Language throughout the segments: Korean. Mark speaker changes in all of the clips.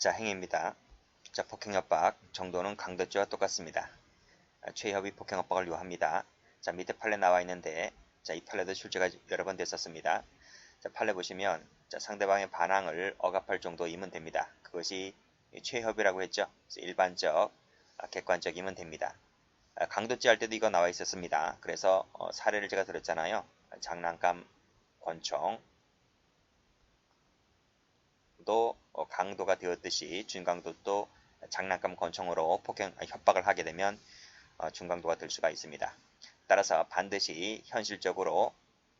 Speaker 1: 자, 행위입니다. 자, 폭행협박 정도는 강도죄와 똑같습니다. 최협의 폭행협박을 요합니다. 자, 밑에 판례 나와 있는데, 자, 이 판례도 출제가 여러 번 됐었습니다. 자, 판례 보시면, 자, 상대방의 반항을 억압할 정도이면 됩니다. 그것이 최협이라고 했죠. 그래서 일반적, 객관적이면 됩니다. 강도죄 할 때도 이거 나와 있었습니다. 그래서 사례를 제가 들었잖아요. 장난감, 권총, 도 강도가 되었듯이 중강도도 장난감 권총으로 협박을 하게 되면 중강도가 될 수가 있습니다. 따라서 반드시 현실적으로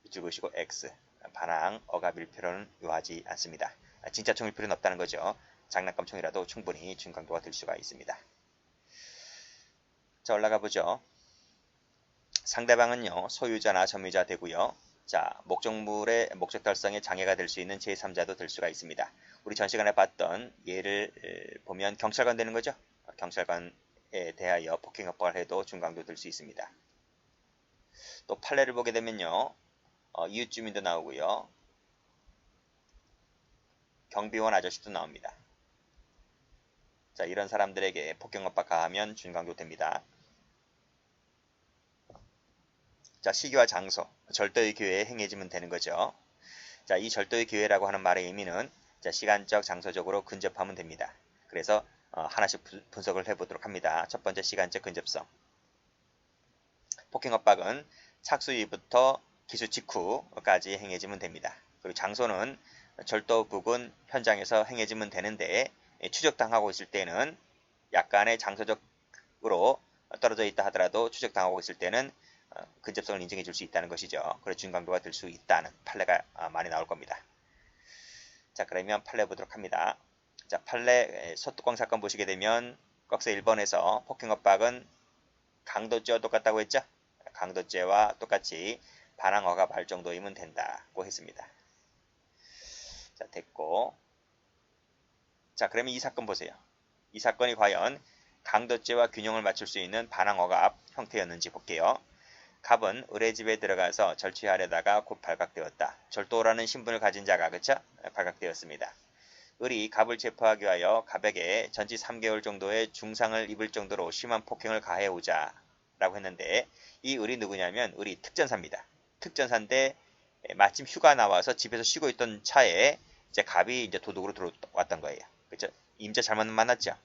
Speaker 1: 이줄 것이고 X 반항 억압일 필요는 요하지 않습니다. 진짜 총일 필요는 없다는 거죠. 장난감 총이라도 충분히 중강도가 될 수가 있습니다. 자, 올라가 보죠. 상대방은요 소유자나 점유자 되고요. 자, 목적물의 목적 달성에 장애가 될 수 있는 제3자도 될 수가 있습니다. 우리 전 시간에 봤던 예를 보면 경찰관 되는 거죠. 경찰관에 대하여 폭행협박을 해도 중강도 될 수 있습니다. 또 판례를 보게 되면요. 이웃 주민도 나오고요. 경비원 아저씨도 나옵니다. 자, 이런 사람들에게 폭행협박 가하면 중강도 됩니다. 자, 시기와 장소, 절도의 기회에 행해지면 되는 거죠. 자, 이 절도의 기회라고 하는 말의 의미는 자, 시간적, 장소적으로 근접하면 됩니다. 그래서 하나씩 분석을 해보도록 합니다. 첫 번째, 시간적 근접성. 폭행협박은 착수 이후부터 기수 직후까지 행해지면 됩니다. 그리고 장소는 절도 부근 현장에서 행해지면 되는데 추적당하고 있을 때는 약간의 장소적으로 떨어져 있다 하더라도 추적당하고 있을 때는 근접성을 인정해 줄 수 있다는 것이죠. 그래서 중강도가 될 수 있다는 판례가 많이 나올 겁니다. 자, 그러면 판례 보도록 합니다. 자, 판례 소뚜껑 사건 보시게 되면 꺽쇠 1번에서 폭행협박은 강도죄와 똑같다고 했죠. 강도죄와 똑같이 반항 억압할 정도이면 된다고 했습니다. 자, 됐고. 자, 그러면 이 사건 보세요. 이 사건이 과연 강도죄와 균형을 맞출 수 있는 반항 억압 형태였는지 볼게요. 갑은 을의 집에 들어가서 절취하려다가 곧 발각되었다. 절도라는 신분을 가진 자가 그쵸? 발각되었습니다. 을이 갑을 체포하기 위하여 갑에게 전치 3개월 정도의 중상을 입을 정도로 심한 폭행을 가해오자 라고 했는데 이 을이 누구냐면 을이 특전사입니다. 특전사인데 마침 휴가 나와서 집에서 쉬고 있던 차에 이제 갑이 이제 도둑으로 들어왔던 거예요. 그쵸? 임자 잘못 만났죠?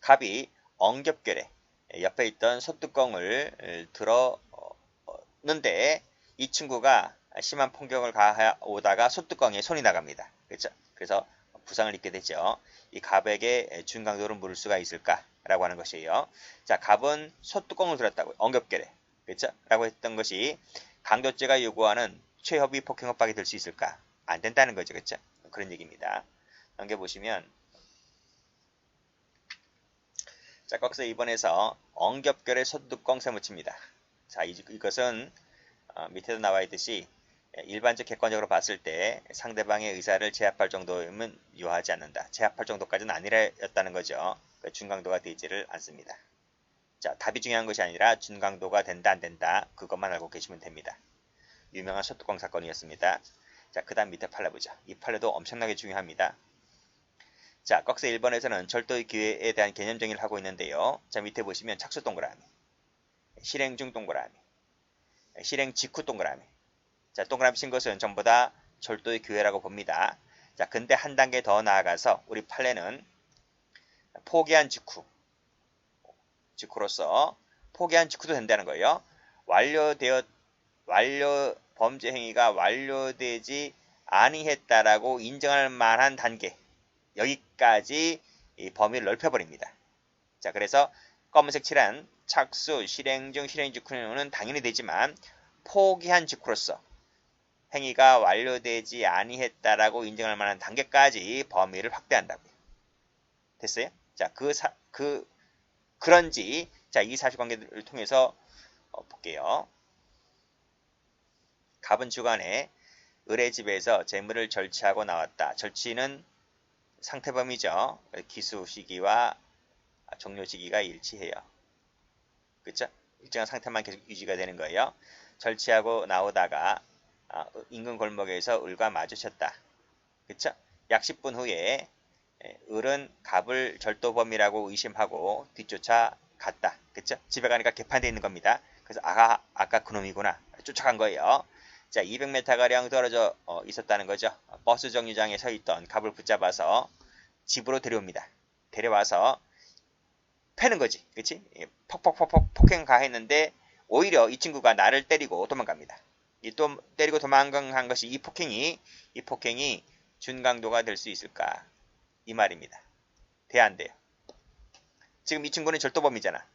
Speaker 1: 갑이 엉겹결에 옆에 있던 소뚜껑을 들었는데 이 친구가 심한 폭격을 가해오다가 소뚜껑에 손이 나갑니다. 그렇죠? 그래서 부상을 입게 되죠. 이 갑에게 중강도를 물을 수가 있을까라고 하는 것이에요. 자, 갑은 소뚜껑을 들었다고요. 엉겹결에. 그렇죠? 라고 했던 것이 강도죄가 요구하는 최협의 폭행협박이 될 수 있을까? 안 된다는 거죠. 그렇죠? 그런 얘기입니다. 넘겨보시면 자, 꺽쇠 2번에서 엉겹결에 소뚜껑 세무칩니다. 자, 이것은 밑에도 나와 있듯이 일반적 객관적으로 봤을 때 상대방의 의사를 제압할 정도면 요하지 않는다. 제압할 정도까지는 아니랬다는 거죠. 중강도가 되지를 않습니다. 자, 답이 중요한 것이 아니라 중강도가 된다 안 된다 그것만 알고 계시면 됩니다. 유명한 소뚜껑 사건이었습니다. 자, 그 다음 밑에 판례 보죠. 이 판례도 엄청나게 중요합니다. 자, 꺽쇠 1번에서는 절도의 기회에 대한 개념 정의를 하고 있는데요. 자, 밑에 보시면 착수 동그라미, 실행 중 동그라미, 실행 직후 동그라미. 자, 동그라미 친 것은 전부 다 절도의 기회라고 봅니다. 자, 근데 한 단계 더 나아가서 우리 판례는 포기한 직후로서 포기한 직후도 된다는 거예요. 범죄 행위가 완료되지 아니했다라고 인정할 만한 단계. 여기까지 이 범위를 넓혀버립니다. 자, 그래서 검은색 칠한 착수, 실행 중, 실행 직후는 당연히 되지만 포기한 직후로서 행위가 완료되지 아니했다라고 인정할 만한 단계까지 범위를 확대한다고요. 됐어요? 자, 그런지 자, 이 사실관계를 통해서 볼게요. 갑은 주간에 을의 집에서 재물을 절취하고 나왔다. 절취는 상태범위죠. 기수 시기와 종료 시기가 일치해요. 그렇죠? 일정한 상태만 계속 유지가 되는 거예요. 절취하고 나오다가 인근 골목에서 을과 마주쳤다. 그렇죠? 약 10분 후에 을은 갑을 절도범이라고 의심하고 뒤쫓아 갔다. 그쵸? 집에 가니까 개판돼 있는 겁니다. 그래서 아까 그놈이구나. 쫓아간 거예요. 자, 200m가량 떨어져 있었다는 거죠. 버스 정류장에 서 있던 갑을 붙잡아서 집으로 데려옵니다. 데려와서 패는 거지. 그치? 퍽퍽퍽퍽 폭행 가했는데 오히려 이 친구가 나를 때리고 도망갑니다. 또 때리고 도망간 것이 이 폭행이 준강도가 될 수 있을까? 이 말입니다. 돼 안 돼요? 지금 이 친구는 절도범이잖아.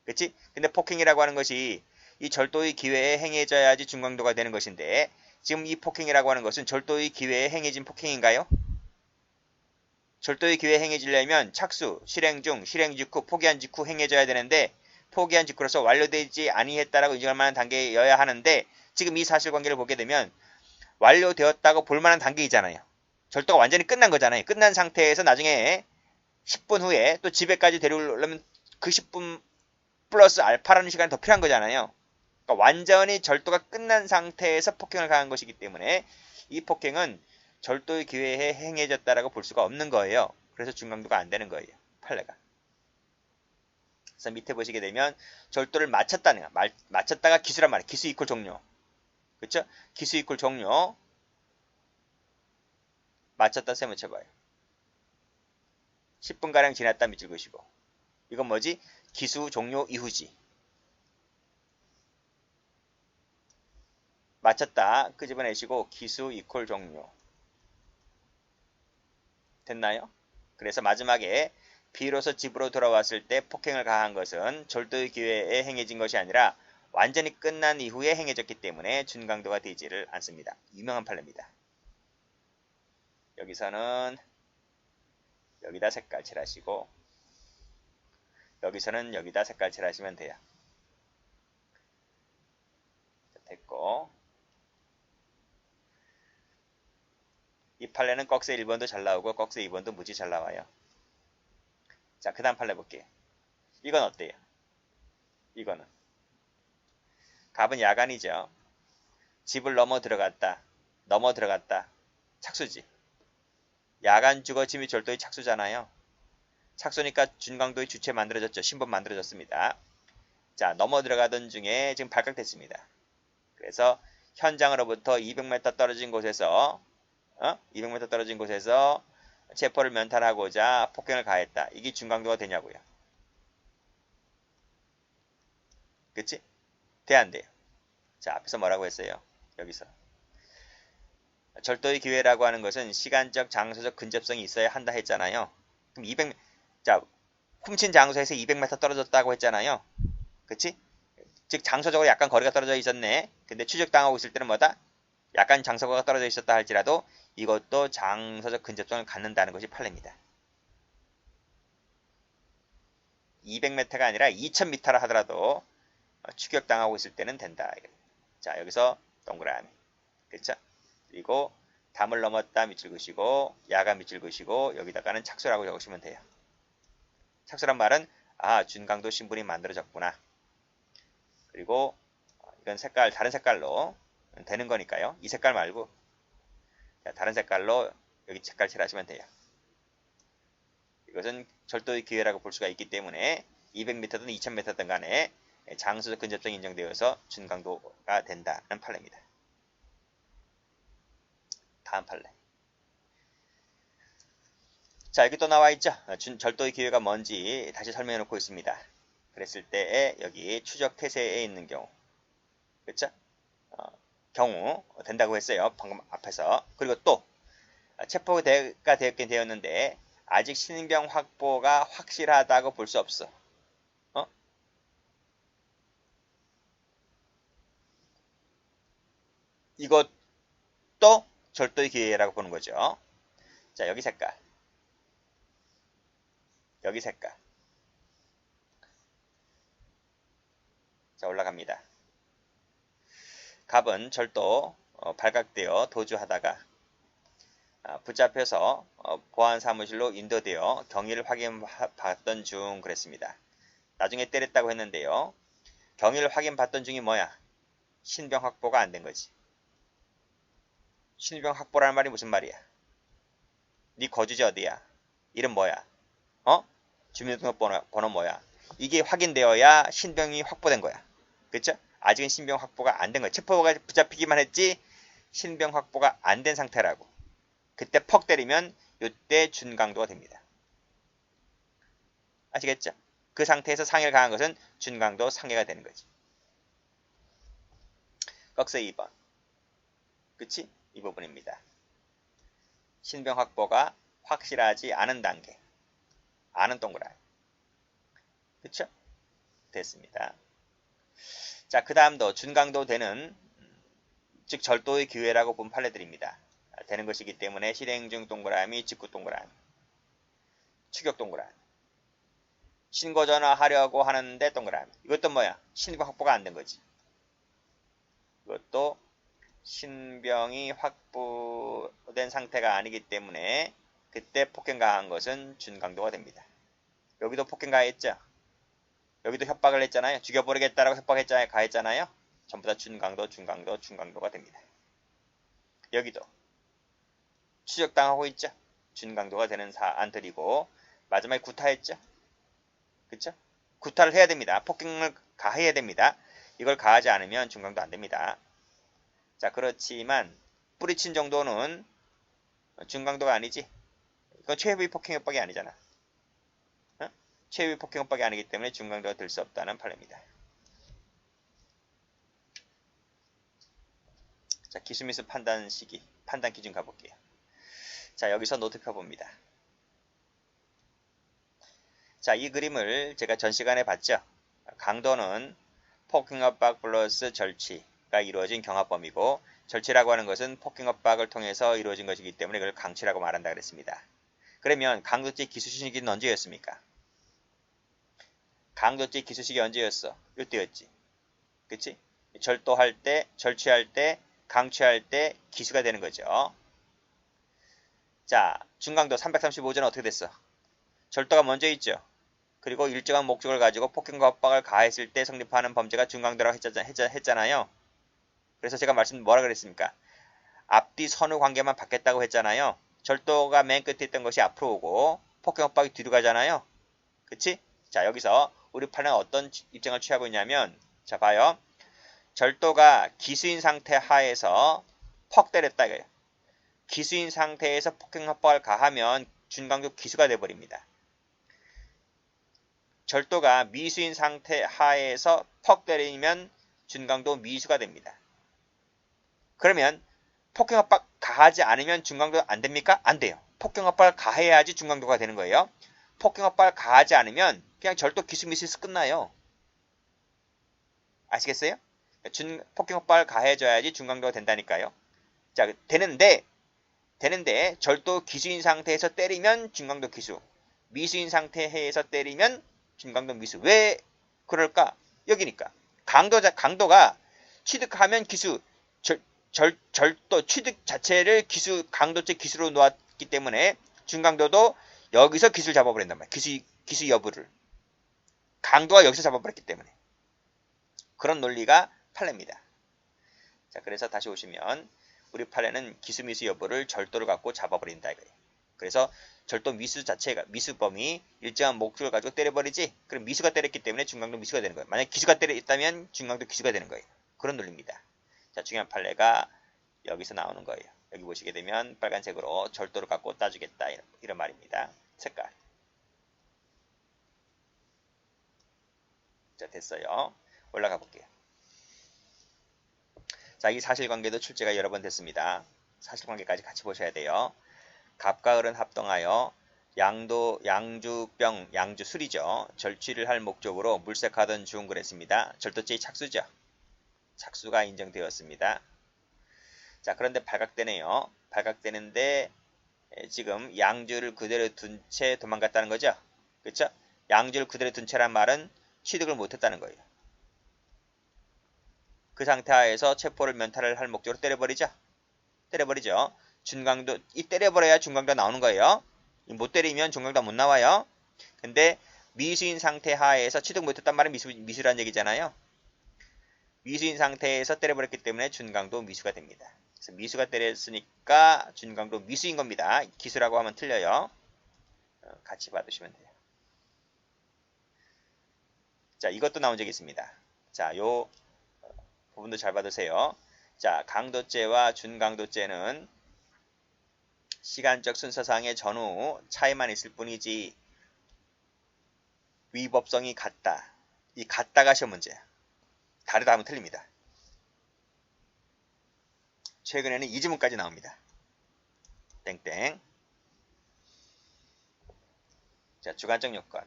Speaker 1: 그치? 근데 폭행이라고 하는 것이 이 절도의 기회에 행해져야지 준강도가 되는 것인데 지금 이 폭행이라고 하는 것은 절도의 기회에 행해진 폭행인가요? 절도의 기회에 행해지려면 착수, 실행 중, 실행 직후, 포기한 직후 행해져야 되는데 포기한 직후로서 완료되지 아니했다라고 인정할 만한 단계여야 하는데 지금 이 사실관계를 보게 되면 완료되었다고 볼 만한 단계이잖아요. 절도가 완전히 끝난 거잖아요. 끝난 상태에서 나중에 10분 후에 또 집에까지 데려오려면 그 10분 플러스 알파라는 시간이 더 필요한 거잖아요. 그러니까 완전히 절도가 끝난 상태에서 폭행을 가한 것이기 때문에 이 폭행은 절도의 기회에 행해졌다라고 볼 수가 없는 거예요. 그래서 준강도가 안 되는 거예요. 판례가. 그래서 밑에 보시게 되면 절도를 마쳤다가 기수란 말이에요. 기수 이퀄 종료. 그렇죠? 기수 이퀄 종료. 마쳤다 셈을 쳐봐요. 10분가량 지났다 밑줄 그시고. 이건 뭐지? 기수 종료 이후지. 마쳤다 끄집어내시고 기수 이퀄 종료. 됐나요? 그래서 마지막에 비로소 집으로 돌아왔을 때 폭행을 가한 것은 절도의 기회에 행해진 것이 아니라 완전히 끝난 이후에 행해졌기 때문에 준강도가 되지를 않습니다. 유명한 판례입니다. 여기서는 여기다 색깔 칠하시고 여기서는 여기다 색깔 칠하시면 돼요. 됐고 이 판례는 꺽쇠 1번도 잘 나오고 꺽쇠 2번도 무지 잘 나와요. 자, 그 다음 판례 볼게요. 이건 어때요? 이거는 갑은 야간이죠. 집을 넘어 들어갔다. 착수지. 야간 주거침입 절도의 착수잖아요. 착수니까 준강도의 주체 만들어졌죠. 신분 만들어졌습니다. 자, 넘어 들어가던 중에 지금 발각됐습니다. 그래서 현장으로부터 200m 떨어진 곳에서 200m 떨어진 곳에서 체포를 면탈하고자 폭행을 가했다. 이게 준강도가 되냐고요. 그치? 돼 안 돼요? 자, 앞에서 뭐라고 했어요? 여기서 절도의 기회라고 하는 것은 시간적, 장소적 근접성이 있어야 한다 했잖아요. 그럼 자, 훔친 장소에서 200m 떨어졌다고 했잖아요. 그치? 즉 장소적으로 약간 거리가 떨어져 있었네. 근데 추적당하고 있을 때는 뭐다? 약간 장소가 떨어져 있었다 할지라도 이것도 장소적 근접성을 갖는다는 것이 판례입니다. 200m가 아니라 2000m라 하더라도 추격당하고 있을 때는 된다. 자, 여기서 동그라미. 그쵸? 그리고 담을 넘었다 밑줄 그시고 야간 밑줄 그시고 여기다가는 착수라고 적으시면 돼요. 착수란 말은 준강도 신분이 만들어졌구나. 그리고 이건 다른 색깔로 되는 거니까요. 이 색깔 말고 다른 색깔로 여기 색깔 칠하시면 돼요. 이것은 절도의 기회라고 볼 수가 있기 때문에 200m든 2000m든 간에 장소적 근접성이 인정되어서 준강도가 된다는 판례입니다. 다음 판례. 자, 여기 또 나와 있죠. 절도의 기회가 뭔지 다시 설명해 놓고 있습니다. 그랬을 때 여기 추적 태세에 있는 경우, 그렇죠? 경우 된다고 했어요. 방금 앞에서. 그리고 또 체포가 되었긴 되었는데 아직 신병 확보가 확실하다고 볼 수 없어. 이것도 절도의 기회라고 보는 거죠. 자, 여기 색깔. 여기 색깔. 자, 올라갑니다. 갑은 절도 발각되어 도주하다가 붙잡혀서 보안사무실로 인도되어 경위를 확인받던 중 그랬습니다. 나중에 때렸다고 했는데요. 경위를 확인받던 중이 뭐야? 신병 확보가 안 된 거지. 신병 확보라는 말이 무슨 말이야? 네 거주지 어디야? 이름 뭐야? 주민등록번호 뭐야? 이게 확인되어야 신병이 확보된 거야. 그쵸? 아직은 신병 확보가 안 된 거야. 체포가 붙잡히기만 했지 신병 확보가 안 된 상태라고. 그때 퍽 때리면 이때 준강도가 됩니다. 아시겠죠? 그 상태에서 상해를 가한 것은 준강도 상해가 되는 거지. 꺽쇠 2번. 그치? 이 부분입니다. 신병 확보가 확실하지 않은 단계. 아는 동그라미. 그쵸? 됐습니다. 자, 그 다음도 준강도 되는, 즉 절도의 기회라고 본 판례들입니다. 되는 것이기 때문에 실행 중 동그라미, 직구 동그라미, 추격 동그라미. 신고 전화하려고 하는데 동그라미. 이것도 뭐야? 신병 확보가 안 된 거지. 이것도 신병이 확보된 상태가 아니기 때문에 그때 폭행 가한 것은 준강도가 됩니다. 여기도 폭행 가했죠? 여기도 협박을 했잖아요. 죽여버리겠다라고 협박했잖아요. 가했잖아요. 전부 다 준강도가 됩니다. 여기도 추적당하고 있죠. 준강도가 되는 사안들이고 마지막에 구타했죠. 그쵸? 구타를 해야 됩니다. 폭행을 가해야 됩니다. 이걸 가하지 않으면 준강도 안 됩니다. 자, 그렇지만 뿌리친 정도는 준강도가 아니지. 이건 최후의 폭행 협박이 아니잖아. 최후의 폭행 협박이 아니기 때문에 준강도가 될 수 없다는 판례입니다. 자, 기수미수 판단 시기, 판단 기준 가볼게요. 자, 여기서 노트 펴봅니다. 자, 이 그림을 제가 전 시간에 봤죠. 강도는 폭행 협박 플러스 절취가 이루어진 경합범이고, 절취라고 하는 것은 폭행 협박을 통해서 이루어진 것이기 때문에 이걸 강취라고 말한다 그랬습니다. 그러면 강도죄 기수시기는 언제였습니까? 강도죄 기수시기 언제였어? 이때였지. 그치? 절도할 때, 절취할 때, 강취할 때 기수가 되는 거죠. 자, 준강도 335조는 어떻게 됐어? 절도가 먼저 있죠. 그리고 일정한 목적을 가지고 폭행과 협박을 가했을 때 성립하는 범죄가 준강도라고 했잖아요. 그래서 제가 뭐라 그랬습니까? 앞뒤 선후 관계만 받겠다고 했잖아요. 절도가 맨 끝에 있던 것이 앞으로 오고 폭행 협박이 뒤로 가잖아요. 그치? 자, 여기서 우리 판례는 어떤 입장을 취하고 있냐면, 자, 봐요. 절도가 기수인 상태 하에서 퍽 때렸다 이거예요. 기수인 상태에서 폭행 협박을 가하면 준강도 기수가 돼버립니다. 절도가 미수인 상태 하에서 퍽 때리면 준강도 미수가 됩니다. 그러면 폭행 협박 가하지 않으면 준강도 안 됩니까? 안 돼요. 폭행 협박을 가해야지 준강도가 되는 거예요. 폭행 협박을 가하지 않으면 그냥 절도 기수 미수에서 끝나요. 아시겠어요? 폭행 협박을 가해줘야지 준강도가 된다니까요. 자, 되는데 절도 기수인 상태에서 때리면 준강도 기수, 미수인 상태에서 때리면 준강도 미수. 왜 그럴까? 여기니까 강도가 취득하면 기수, 절도 취득 자체를 기수, 강도죄 기수로 놓았기 때문에 준강도도 여기서 기수를 잡아버린단 말이야. 기수 여부를 강도가 여기서 잡아버렸기 때문에. 그런 논리가 판례입니다. 자, 그래서 다시 오시면 우리 판례는 기수미수 여부를 절도를 갖고 잡아버린다 이거예요. 그래서 절도 미수 자체가, 미수범이 일정한 목적을 가지고 때려버리지, 그럼 미수가 때렸기 때문에 준강도 미수가 되는 거예요. 만약 기수가 때렸다면 준강도 기수가 되는 거예요. 그런 논리입니다. 자, 중요한 판례가 여기서 나오는 거예요. 여기 보시게 되면 빨간색으로 절도를 갖고 따주겠다 이런 말입니다. 색깔. 자, 됐어요. 올라가 볼게요. 자, 이 사실관계도 출제가 여러 번 됐습니다. 사실관계까지 같이 보셔야 돼요. 갑과 을은 합동하여 양주 술이죠. 절취를 할 목적으로 물색하던 중 그랬습니다. 절도죄의 착수죠. 착수가 인정되었습니다. 자, 그런데 발각되네요. 발각되는데 지금 양주를 그대로 둔 채 도망갔다는 거죠. 그렇죠? 양주를 그대로 둔 채란 말은 취득을 못했다는 거예요. 그 상태 하에서 체포를 면탈을 할 목적으로 때려버리죠. 준강도, 이 때려버려야 준강도 나오는 거예요. 못 때리면 준강도 못 나와요. 근데 미수인 상태 하에서 취득 못했단 말은 미수란 얘기잖아요. 미수인 상태에서 때려버렸기 때문에 준강도 미수가 됩니다. 그래서 미수가 때렸으니까 준강도 미수인 겁니다. 기수라고 하면 틀려요. 같이 봐두시면 돼요. 자, 이것도 나온 적이 있습니다. 자, 요 부분도 잘 봐두세요. 자, 강도죄와 준강도죄는 시간적 순서상의 전후 차이만 있을 뿐이지 위법성이 같다. 이 같다가 시험 문제야. 다르다 하면 틀립니다. 최근에는 이 지문까지 나옵니다. 땡땡. 자, 주관적 요건.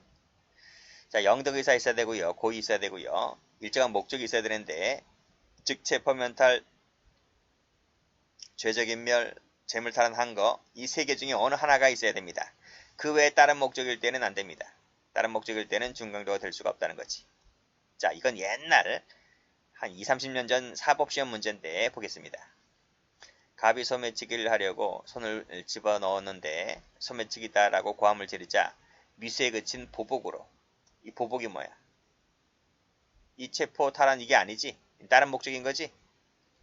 Speaker 1: 자, 영득의사 있어야 되고요. 고의 있어야 되고요. 일정한 목적이 있어야 되는데, 즉 체포면탈, 죄적인멸, 재물탈환 한거 이 세 개 중에 어느 하나가 있어야 됩니다. 그 외에 다른 목적일 때는 안 됩니다. 다른 목적일 때는 준강도가 될 수가 없다는 거지. 자, 이건 옛날 한 20, 30년 전 사법시험 문제인데 보겠습니다. 갑이 소매치기를 하려고 손을 집어넣었는데 소매치기다라고 고함을 지르자 미수에 그친 보복으로. 이 보복이 뭐야? 이 체포 탈환 이게 아니지? 다른 목적인 거지?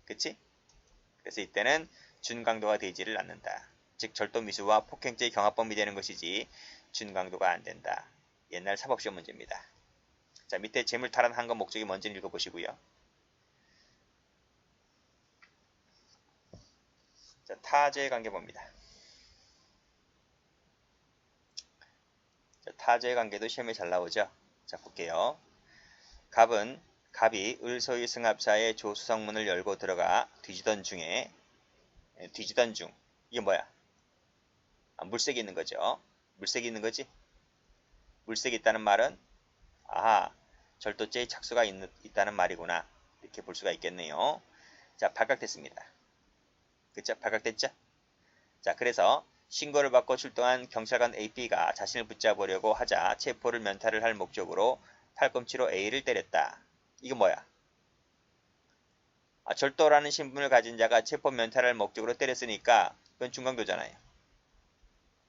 Speaker 1: 그치? 그래서 이때는 준강도가 되지를 않는다. 즉 절도 미수와 폭행죄의 경합범위 되는 것이지 준강도가 안 된다. 옛날 사법시험 문제입니다. 자, 밑에 재물 탈환한 건 목적이 뭔지는 읽어보시고요. 자, 타죄의 관계 봅니다. 자, 타죄의 관계도 시험에 잘 나오죠. 자, 볼게요. 갑이 을소의 승합사의 조수성문을 열고 들어가 뒤지던 중 이게 뭐야? 물색이 있는 거죠. 물색이 있는 거지? 물색이 있다는 말은 절도죄의 착수가 있다는 말이구나. 이렇게 볼 수가 있겠네요. 자, 발각됐습니다. 그쵸? 발각됐죠? 자, 그래서 신고를 받고 출동한 경찰관 AB가 자신을 붙잡으려고 하자 체포를 면탈을 할 목적으로 팔꿈치로 A를 때렸다. 이거 뭐야? 절도라는 신분을 가진 자가 체포 면탈을 목적으로 때렸으니까 그건 준강도잖아요.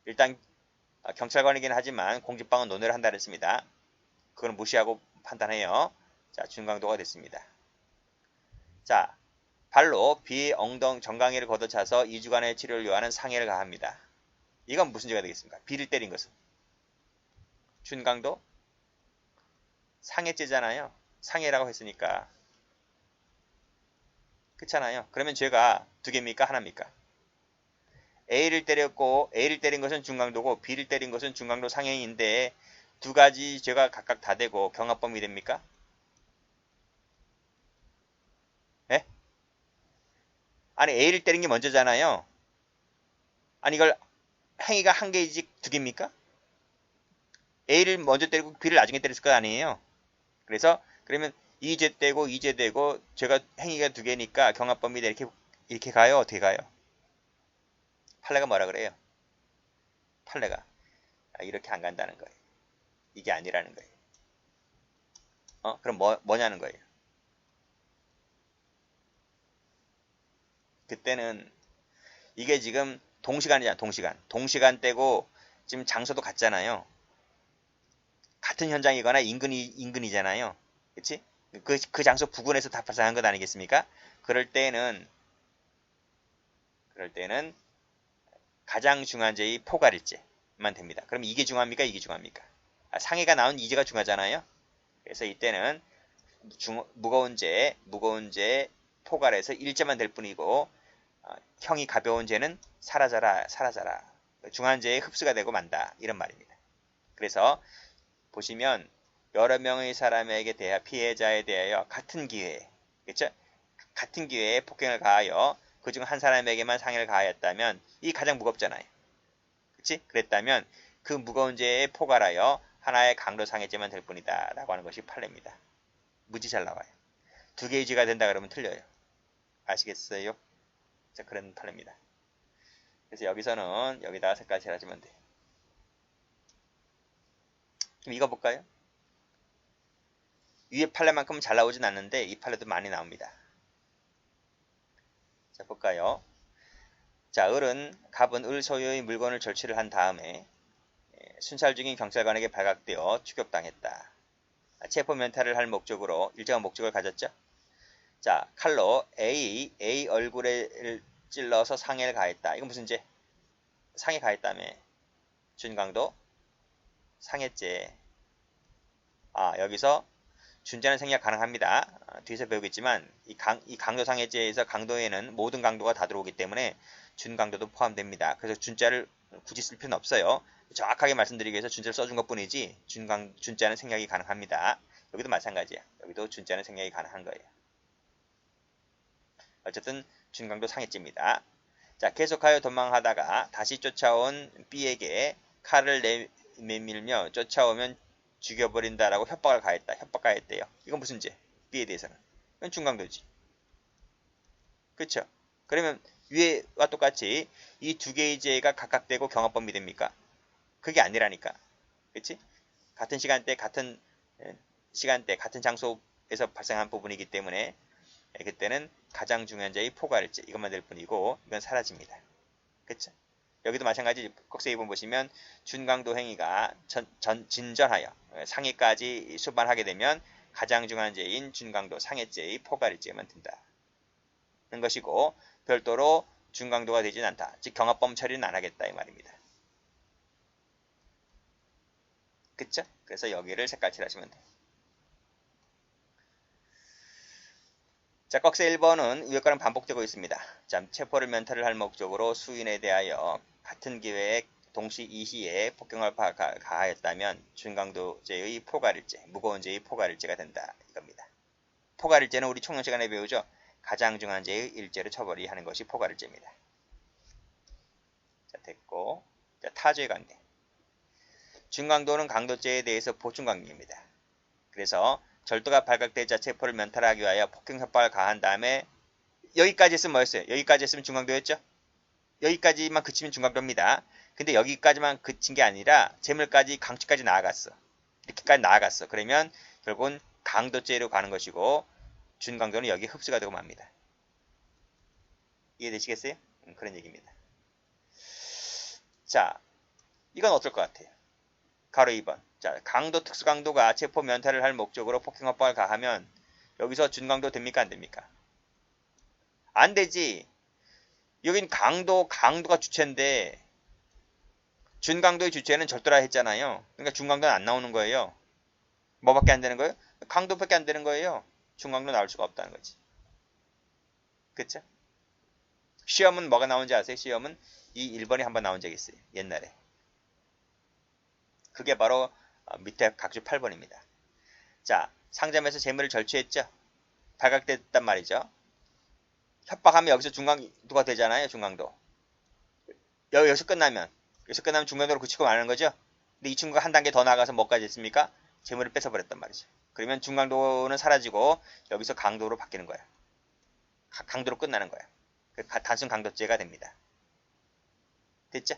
Speaker 1: 일단 경찰관이긴 하지만 공직방은 논의를 한다 그랬습니다. 그건 무시하고 판단해요. 자, 준강도가 됐습니다. 자, 발로 B의 정강이를 걷어차서 2주간의 치료를 요하는 상해를 가합니다. 이건 무슨 죄가 되겠습니까? B를 때린 것은. 준강도? 상해죄잖아요. 상해라고 했으니까. 그렇잖아요. 그러면 죄가 두 개입니까? 하나입니까? A를 때린 것은 준강도고 B를 때린 것은 준강도 상해인데 두 가지 죄가 각각 다 되고 경합범위 됩니까? 예? 아니 A를 때린 게 먼저잖아요. 아니 이걸 행위가 한 개이지 두 개입니까? A를 먼저 때리고 B를 나중에 때렸을 거 아니에요. 그래서 그러면 이 죄 떼고 이 죄 떼고 죄가 행위가 두 개니까 경합범위다 이렇게 가요? 어떻게 가요? 판례가 뭐라 그래요? 판례가 이렇게 안 간다는 거예요. 이게 아니라는 거예요. 그럼 뭐냐는 거예요. 그때는 이게 지금 동시간이잖아. 동시간 떼고 지금 장소도 같잖아요. 같은 현장이거나 인근이잖아요. 그치? 그 장소 부근에서 다 발생한 것 아니겠습니까? 그럴 때는 가장 중한 죄의 포괄일죄만 됩니다. 그럼 이게 중합니까? 이게 중합니까? 상해가 나온 이죄가 중하잖아요. 그래서 이때는 무거운 죄 포괄해서 일죄만 될 뿐이고 형이 가벼운 죄는 사라져라. 중한 죄에 흡수가 되고 만다. 이런 말입니다. 그래서 보시면 여러 명의 사람에게 대하여 피해자에 대하여 같은 기회에 그렇죠? 같은 기회에 폭행을 가하여 그중 한 사람에게만 상해를 가하였다면 이 가장 무겁잖아요. 그렇지? 그랬다면 그 무거운 죄에 포괄하여 하나의 강도상해죄만 될 뿐이다 라고 하는 것이 판례입니다. 무지 잘 나와요. 두 개의 죄가 된다 그러면 틀려요. 아시겠어요? 자, 그런 판례입니다. 그래서 여기서는 여기다가 색깔 칠하시면 돼요. 그럼 이거 볼까요? 위에 판례만큼 잘 나오진 않는데 이 판례도 많이 나옵니다. 자, 볼까요? 자, 갑은 을 소유의 물건을 절취를 한 다음에 순찰 중인 경찰관에게 발각되어 추격당했다. 체포 면탈을 할 목적으로 일정한 목적을 가졌죠. 자, 칼로 A 얼굴에 찔러서 상해를 가했다. 이건 무슨 죄? 상해 가했다며. 준강도 상해죄. 여기서 준자는 생략 가능합니다. 뒤에서 배우겠지만 이 강도 상해죄에서 강도에는 모든 강도가 다 들어오기 때문에 준강도도 포함됩니다. 그래서 준자를 굳이 쓸 필요는 없어요. 정확하게 말씀드리기 위해서 준자를 써준 것 뿐이지 준자는 생략이 가능합니다. 여기도 마찬가지야. 여기도 준자는 생략이 가능한 거예요. 어쨌든 준강도 상해죄입니다. 자, 계속하여 도망하다가 다시 쫓아온 B에게 칼을 내밀며 쫓아오면 죽여버린다라고 협박을 가했다. 협박 가했대요. 이건 무슨 죄? B에 대해서는. 이건 준강도지. 그쵸? 그러면 위에와 똑같이 이 두 개의 죄가 각각 되고 경합범위 됩니까? 그게 아니라니까. 그치? 같은 시간대, 같은 장소에서 발생한 부분이기 때문에 그때는 가장 중요한 죄의 포괄죄 이것만 될 뿐이고 이건 사라집니다. 그쵸? 여기도 마찬가지 꺽쇠 2번 보시면 준강도 행위가 진전하여 상해까지 수반하게 되면 가장 중요한 죄인 준강도 상해죄의 포괄죄만 든다는 것이고 별도로 준강도가 되진 않다. 즉 경합범 처리는 안 하겠다 이 말입니다. 그쵸? 그래서 여기를 색깔칠하시면 돼요. 자, 꺽쇠 1번은 위에 거랑 반복되고 있습니다. 자, 체포를 면탈을 할 목적으로 수인에 대하여 같은 기회에 동시 이시에 폭경을 가하였다면 준강도죄의 포괄일죄, 무거운 죄의 포괄일죄가 된다 이겁니다. 포괄일죄는 우리 총론 시간에 배우죠. 가장 중요한 죄의 일죄로 처벌이 하는 것이 포괄일죄입니다. 자, 됐고. 자, 타죄 관계. 준강도는 강도죄에 대해서 보충 관계입니다. 그래서 절도가 발각되자 체포를 면탈하기 위하여 폭행 협박을 가한 다음에 여기까지 했으면 뭐였어요? 여기까지 했으면 중강도였죠? 여기까지만 그치면 중강도입니다. 근데 여기까지만 그친 게 아니라 재물까지 강취까지 나아갔어. 이렇게까지 나아갔어. 그러면 결국은 강도죄로 가는 것이고 준강도는 여기에 흡수가 되고 맙니다. 이해되시겠어요? 그런 얘기입니다. 자, 이건 어떨 것 같아요? 가로 2번. 자, 강도 특수강도가 체포 면탈을 할 목적으로 폭행 협박을 가하면 여기서 준강도 됩니까? 안 됩니까? 안 되지. 여긴 강도가 주체인데 준강도의 주체는 절도라 했잖아요. 그러니까 준강도는 안 나오는 거예요. 뭐밖에 안 되는 거예요? 강도밖에 안 되는 거예요. 준강도 나올 수가 없다는 거지. 그쵸? 시험은 뭐가 나온지 아세요? 시험은 이 1번이 한번 나온 적이 있어요. 옛날에. 그게 바로 밑에 각주 8번입니다. 자, 상점에서 재물을 절취했죠? 발각됐단 말이죠. 협박하면 여기서 중강도가 되잖아요. 중강도. 여기서 끝나면 중강도로 그치고 마는 거죠. 근데 이 친구가 한 단계 더 나가서 뭐까지 했습니까? 재물을 뺏어버렸단 말이죠. 그러면 중강도는 사라지고 여기서 강도로 바뀌는 거야. 강도로 끝나는 거야. 단순 강도죄가 됩니다. 됐죠?